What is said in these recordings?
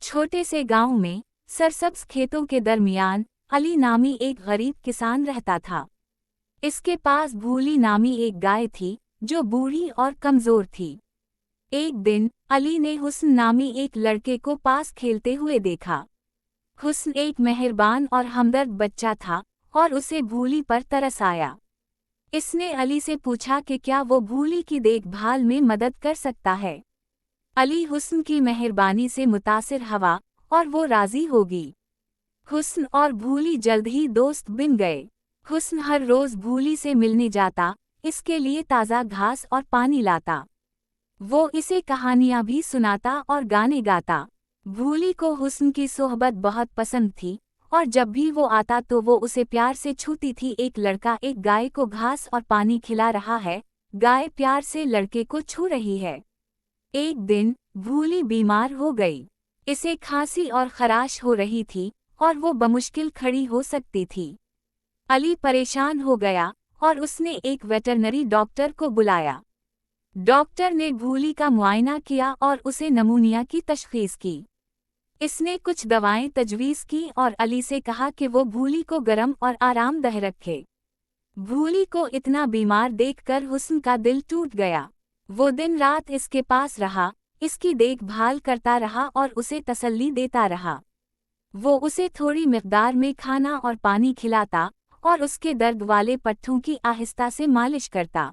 छोटे से गांव में सरसब्ज खेतों के दरमियान अली नामी एक गरीब किसान रहता था। इसके पास भूली नामी एक गाय थी जो बूढ़ी और कमजोर थी। एक दिन अली ने हुस्न नामी एक लड़के को पास खेलते हुए देखा। हुस्न एक मेहरबान और हमदर्द बच्चा था और उसे भूली पर तरस आया। इसने अली से पूछा कि क्या वो भूली की देखभाल में मदद कर सकता है। अली हुस्न की मेहरबानी से मुतासिर हुआ और वो राजी होगी। हुस्न और भूली जल्द ही दोस्त बन गए। हुस्न हर रोज भूली से मिलने जाता, इसके लिए ताज़ा घास और पानी लाता। वो इसे कहानियां भी सुनाता और गाने गाता। भूली को हुस्न की सोहबत बहुत पसंद थी और जब भी वो आता तो वो उसे प्यार से छूती थी। एक लड़का एक गाय को घास और पानी खिला रहा है, गाय प्यार से लड़के को छू रही है। एक दिन भूली बीमार हो गई। इसे खांसी और खराश हो रही थी और वो बमुश्किल खड़ी हो सकती थी। अली परेशान हो गया और उसने एक वेटरनरी डॉक्टर को बुलाया। डॉक्टर ने भूली का मुआयना किया और उसे नमूनिया की तशखीस की। इसने कुछ दवाएं तजवीज़ की और अली से कहा कि वो भूली को गर्म और आरामदेह रखे। भूली को इतना बीमार देखकर हुस्न का दिल टूट गया। वो दिन रात इसके पास रहा, इसकी देखभाल करता रहा और उसे तसल्ली देता रहा। वो उसे थोड़ी मिक़दार में खाना और पानी खिलाता और उसके दर्द वाले पट्ठों की आहिस्ता से मालिश करता।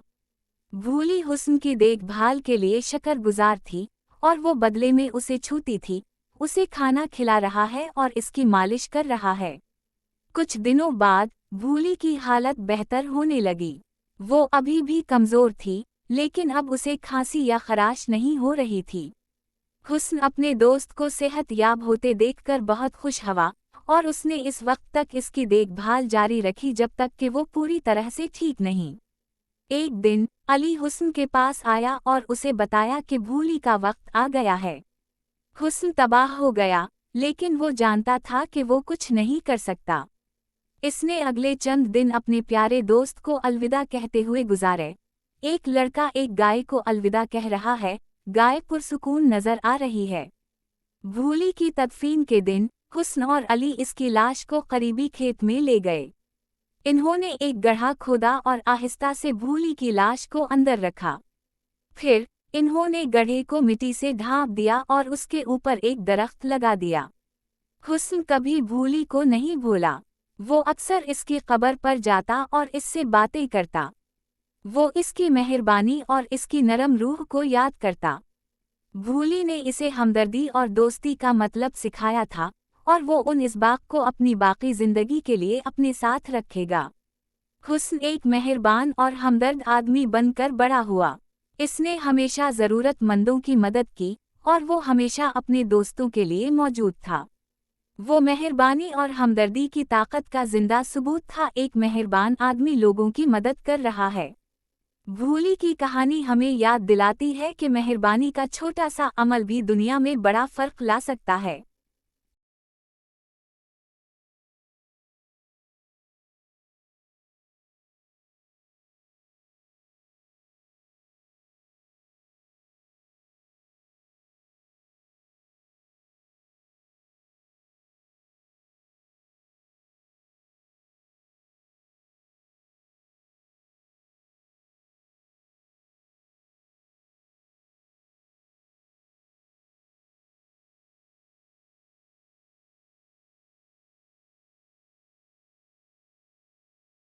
भूली हुस्न की देखभाल के लिए शुक्रगुजार थी और वो बदले में उसे छूती थी, उसे खाना खिला रहा है और इसकी मालिश कर रहा है। कुछ दिनों बाद भूली की हालत बेहतर होने लगी। वो अभी भी कमज़ोर थी, लेकिन अब उसे खांसी या खराश नहीं हो रही थी। हुस्न अपने दोस्त को सेहतयाब होते देखकर बहुत खुश हुआ और उसने इस वक्त तक इसकी देखभाल जारी रखी जब तक कि वो पूरी तरह से ठीक नहीं। एक दिन अली हुस्न के पास आया और उसे बताया कि भूली का वक्त आ गया है। हुस्न तबाह हो गया, लेकिन वो जानता था कि वो कुछ नहीं कर सकता। इसने अगले चंद दिन अपने प्यारे दोस्त को अलविदा कहते हुए गुजारे। एक लड़का एक गाय को अलविदा कह रहा है, गाय पुरसुकून नजर आ रही है। भूली की तदफीन के दिन हुस्न और अली इसकी लाश को करीबी खेत में ले गए। इन्होंने एक गड्ढा खोदा और आहिस्ता से भूली की लाश को अंदर रखा। फिर इन्होंने गड्ढे को मिट्टी से ढांप दिया और उसके ऊपर एक दरख्त लगा दिया। हुस्न कभी भूली को नहीं भूला। वो अक्सर इसकी कब्र पर जाता और इससे बातें करता। वो इसकी मेहरबानी और इसकी नरम रूह को याद करता। भूली ने इसे हमदर्दी और दोस्ती का मतलब सिखाया था और वो उन इसबाक को अपनी बाकी जिंदगी के लिए अपने साथ रखेगा। हुस्न एक मेहरबान और हमदर्द आदमी बनकर बड़ा हुआ। इसने हमेशा ज़रूरतमंदों की मदद की और वो हमेशा अपने दोस्तों के लिए मौजूद था। वो मेहरबानी और हमदर्दी की ताकत का जिंदा सबूत था। एक मेहरबान आदमी लोगों की मदद कर रहा है। भूली की कहानी हमें याद दिलाती है कि मेहरबानी का छोटा सा अमल भी दुनिया में बड़ा फर्क ला सकता है।